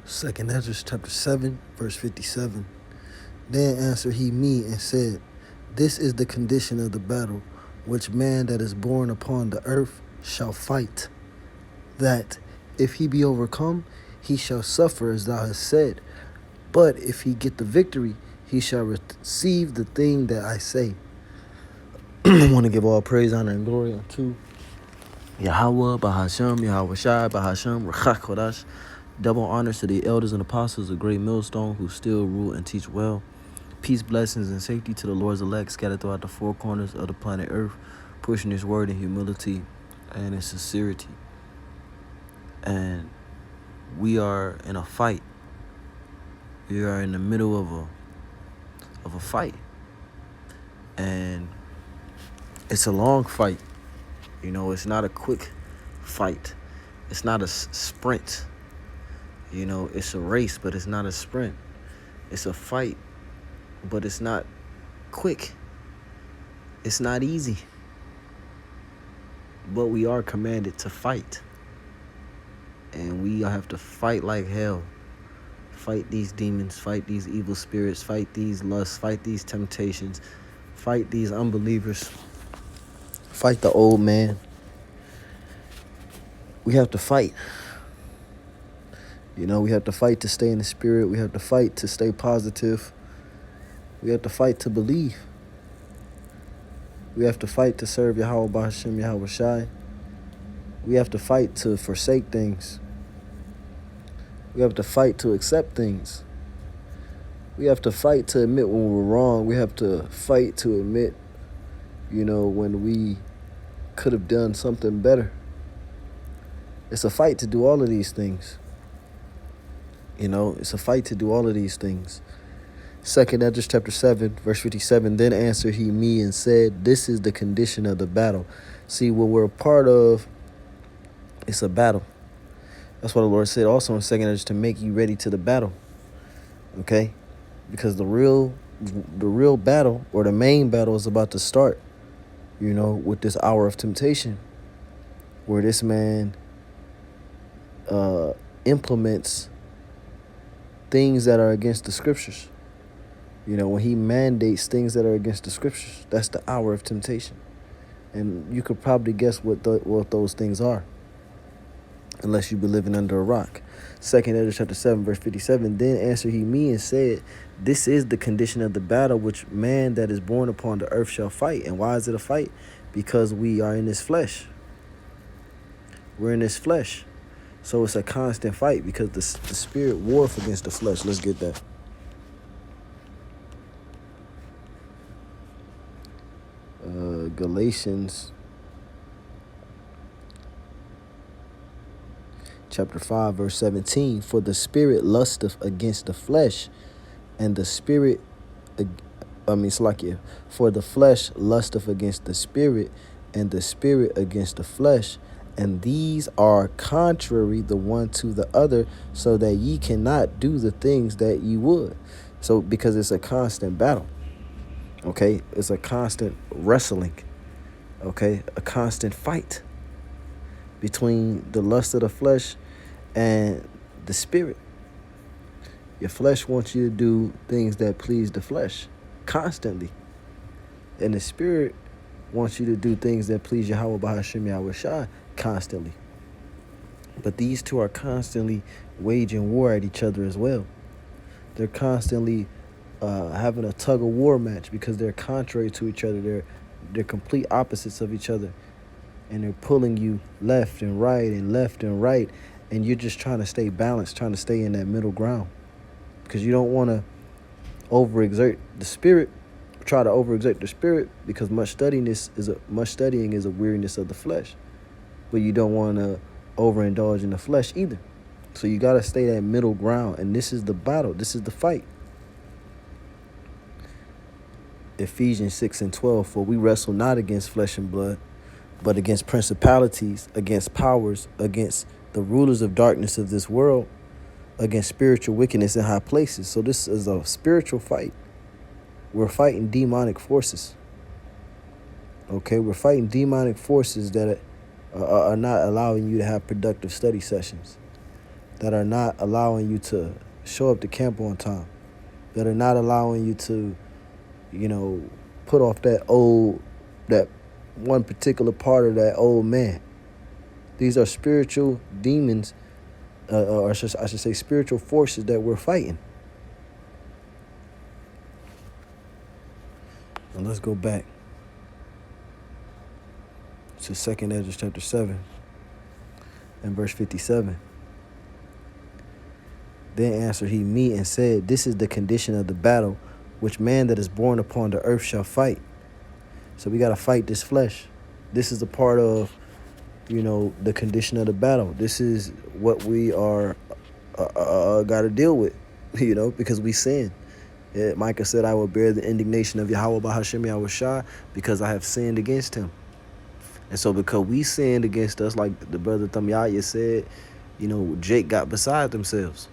Second Ezra chapter 7, verse 57. Then answered he me and said, This is the condition of the battle, which man that is born upon the earth shall fight, that if he be overcome, he shall suffer as thou hast said. But if he get the victory, he shall receive the thing that I say. I want to give all praise, honor, and glory unto Yahweh, Bahashem, Yahweh Shai, Bahashem, Rachak Kodash. Double honors to the elders and apostles of Great Millstone who still rule and teach well. Peace, blessings, and safety to the Lord's elect scattered throughout the four corners of the planet Earth, pushing his word in humility and in sincerity. And we are in a fight. We are in the middle of a fight. And it's a long fight. You know, it's not a quick fight. It's not a sprint. You know, it's a race, but it's not a sprint. It's a fight, but it's not quick. It's not easy. But we are commanded to fight. And we have to fight like hell. Fight these demons, fight these evil spirits, fight these lusts, fight these temptations, fight these unbelievers, fight the old man. We have to fight. You know, we have to fight to stay in the spirit. We have to fight to stay positive. We have to fight to believe. We have to fight to serve Yahweh Bahashem, Yahweh Shai. We have to fight to forsake things. We have to fight to accept things. We have to fight to admit when we're wrong. We have to fight to admit, you know, when we could have done something better. It's a fight to do all of these things. You know, it's a fight to do all of these things. Second Ezra chapter 7, verse 57. Then answered he me and said, This is the condition of the battle. See, what we're a part of, it's a battle. That's what the Lord said also in Second Ezra, to make you ready to the battle. Okay? Because the real battle, or the main battle, is about to start, you know, with this hour of temptation, where this man implements things that are against the scriptures. You know, when he mandates things that are against the scriptures, that's the hour of temptation. And you could probably guess what those things are, unless you be living under a rock. Second Ezra chapter 7, verse 57. Then answered he me and said, This is the condition of the battle which man that is born upon the earth shall fight. And why is it a fight? Because we are in this flesh. We're in this flesh. So it's a constant fight, because the spirit wareth against the flesh. Let's get that. Galatians chapter 5, verse 17. For the spirit lusteth against the flesh, and the spirit, for the flesh lusteth against the spirit, and the spirit against the flesh. And these are contrary the one to the other, so that ye cannot do the things that ye would. So, because it's a constant battle. Okay? It's a constant wrestling. Okay? A constant fight between the lust of the flesh and the spirit. Your flesh wants you to do things that please the flesh constantly. And the spirit wants you to do things that please Yahweh Bahashem, Yahweh Shai constantly. But these two are constantly waging war at each other as well. They're constantly having a tug of war match, because they're contrary to each other. They're complete opposites of each other. And they're pulling you left and right and left and right. And you're just trying to stay balanced, trying to stay in that middle ground. Because you don't want to overexert the spirit. Try to overexert the spirit, because much studying is a weariness of the flesh. But you don't want to overindulge in the flesh either. So you got to stay that middle ground. And this is the battle. This is the fight. Ephesians 6 and 12. For we wrestle not against flesh and blood, but against principalities, against powers, against the rulers of darkness of this world, against spiritual wickedness in high places. So this is a spiritual fight. We're fighting demonic forces. Okay, we're fighting demonic forces that are not allowing you to have productive study sessions. that are not allowing you to show up to camp on time, that are not allowing you to, put off that one particular part of that old man. These are spiritual demons, or I should say spiritual forces that we're fighting. And let's go back to 2nd Ezra chapter 7 and verse 57. Then answered he me and said, this is the condition of the battle which man that is born upon the earth shall fight. So we got to fight this flesh. This is a part of, the condition of the battle. This is what we are got to deal with, because we sin. Micah said, I will bear the indignation of Yahweh Bahashem Yahushua because I have sinned against him. And so because we sinned against us, like the brother Thamyaya said, Jake got beside themselves.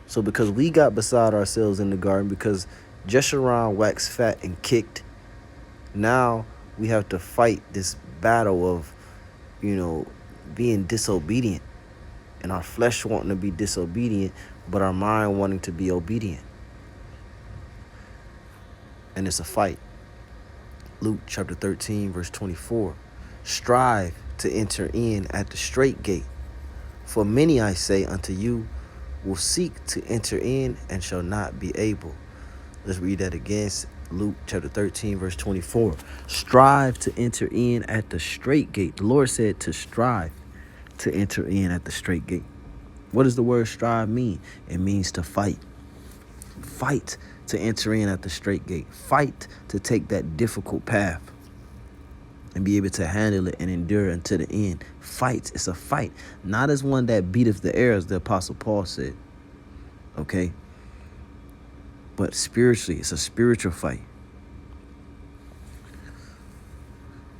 So because we got beside ourselves in the garden, because Jeshurun waxed fat and kicked, now we have to fight this battle of, being disobedient. And our flesh wanting to be disobedient, but our mind wanting to be obedient. And it's a fight. Luke chapter 13, verse 24. Strive to enter in at the strait gate. For many, I say unto you, will seek to enter in and shall not be able. Let's read that again. Luke chapter 13, verse 24. Strive to enter in at the strait gate. The Lord said to strive to enter in at the strait gate. What does the word strive mean? It means to fight. Fight to enter in at the strait gate. Fight to take that difficult path and be able to handle it and endure until the end. Fight. It's a fight. Not as one that beateth the air, as the Apostle Paul said. Okay? But spiritually, it's a spiritual fight.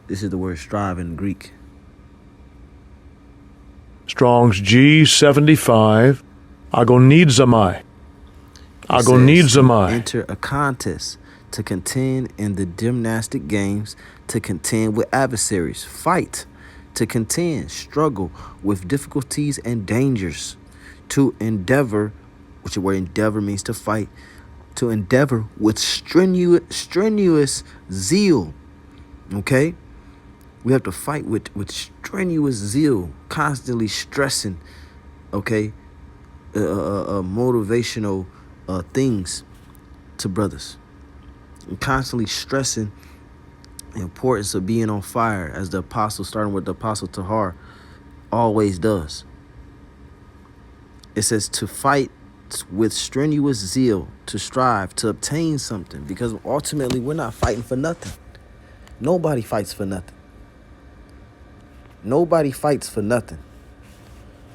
This is the word strive in Greek. Strong's G75, agonizomai. Agonizomai. Enter a contest, to contend in the gymnastic games, to contend with adversaries. Fight, to contend, struggle with difficulties and dangers. To endeavor, which the word endeavor means to fight, to endeavor with strenuous zeal. Okay? We have to fight with strenuous zeal, constantly stressing, okay, motivational things to brothers. And constantly stressing the importance of being on fire, as the apostle, starting with the apostle Tahar, always does. It says to fight with strenuous zeal, to strive, to obtain something, because ultimately we're not fighting for nothing. Nobody fights for nothing. Nobody fights for nothing,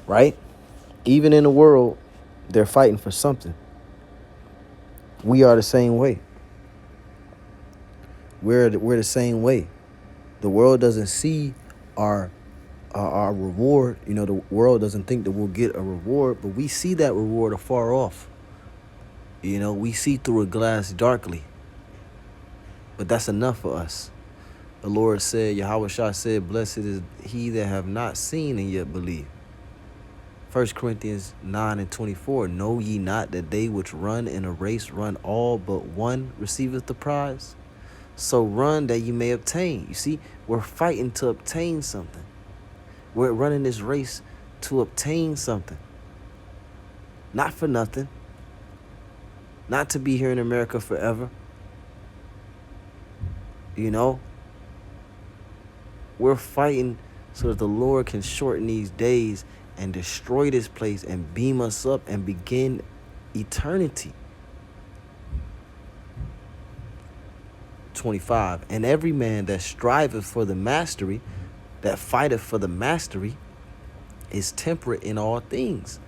right? Even in the world, they're fighting for something. We are the same way. We're the same way. The world doesn't see our reward. The world doesn't think that we'll get a reward, but we see that reward afar off. We see through a glass darkly. But that's enough for us. The Lord said, Yahweh Shah said, blessed is he that have not seen and yet believe. 1 Corinthians 9 and 24. Know ye not that they which run in a race run all, but one receiveth the prize? So run that you may obtain. You see, we're fighting to obtain something. We're running this race to obtain something. Not for nothing. Not to be here in America forever. We're fighting so that the Lord can shorten these days and destroy this place and beam us up and begin eternity. 25. And every man that striveth for the mastery, that fighteth for the mastery, is temperate in all things.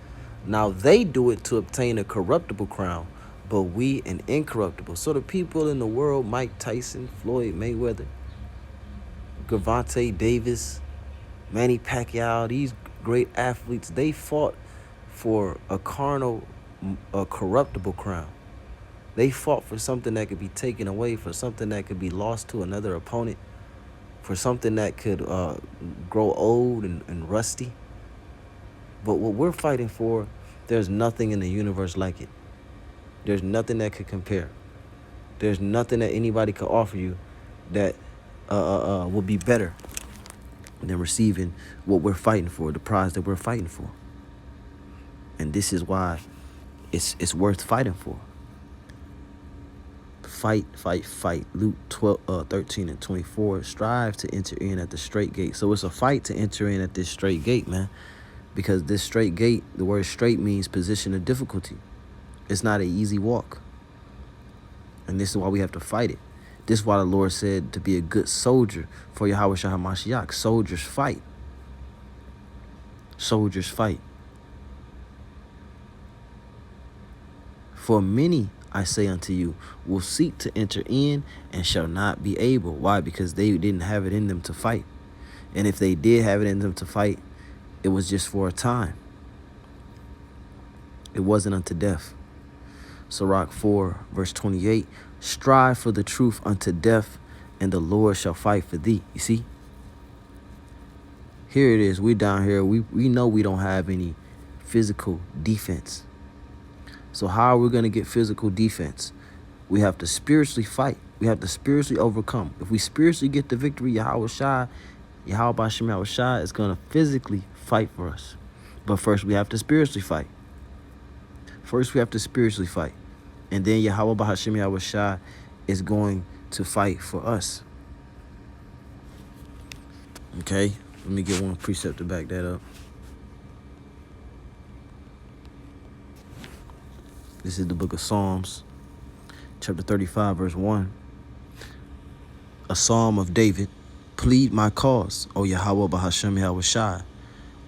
Now they do it to obtain a corruptible crown, but we an incorruptible. So the people in the world, Mike Tyson, Floyd Mayweather, Gervonta Davis, Manny Pacquiao, these great athletes, they fought for a corruptible crown. They fought for something that could be taken away, for something that could be lost to another opponent, for something that could grow old and rusty. But what we're fighting for, there's nothing in the universe like it. There's nothing that could compare. There's nothing that anybody could offer you that will be better than receiving what we're fighting for, the prize that we're fighting for. And this is why it's worth fighting for. Fight, fight, fight. Luke 13 and 24. Strive to enter in at the straight gate. So it's a fight to enter in at this straight gate, man. Because this straight gate, the word straight means position of difficulty. It's not an easy walk. And this is why we have to fight it. This is why the Lord said to be a good soldier for Yahweh Shah HaMashiach. Soldiers fight. Soldiers fight. For many, I say unto you, will seek to enter in and shall not be able. Why? Because they didn't have it in them to fight. And if they did have it in them to fight, it was just for a time. It wasn't unto death. Sirach 4, verse 28. Strive for the truth unto death, and the Lord shall fight for thee. You see? Here it is. We down here. We know we don't have any physical defense. So how are we going to get physical defense? We have to spiritually fight. We have to spiritually overcome. If we spiritually get the victory, Yahweh Bashim Yahweh Shai is going to physically fight for us. But first we have to spiritually fight. First we have to spiritually fight. And then Yahweh Bashim Yahweh Shai is going to fight for us. Okay? Let me get one precept to back that up. This is the book of Psalms, chapter 35, verse 1. A psalm of David. Plead my cause, O Yahweh Bahashem Yahweh Shai,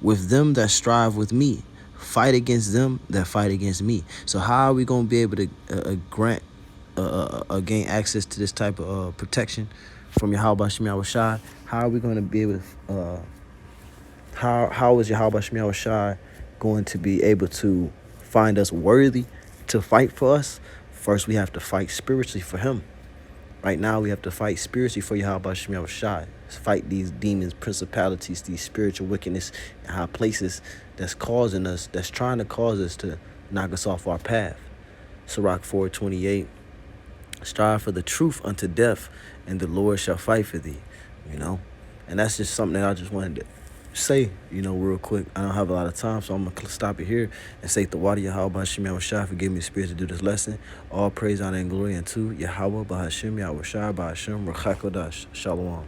with them that strive with me. Fight against them that fight against me. So how are we going to be able to gain access to this type of protection from Yahweh Bahashem Yahweh Shai? How are we going to be able to, how is Yahweh Bahashem Yahweh Shai going to be able to find us worthy to fight for us? First, we have to fight spiritually for him. Right now, we have to fight spiritually for Yahweh Bashim Yahweh Shai. Fight these demons, principalities, these spiritual wickedness in high places that's causing us, that's trying to cause us to knock us off our path. Sirach 4:28. Strive for the truth unto death, and the Lord shall fight for thee. You know, and that's just something that I just wanted to say, real quick. I don't have a lot of time, so I'm going to stop it here and say the water Yahweh Bashim Yahweh Shai for giving me the spirit to do this lesson. All praise, honor, and glory unto Yahweh Bashim Yahweh Shai Bashim Rachakodash. Shalom.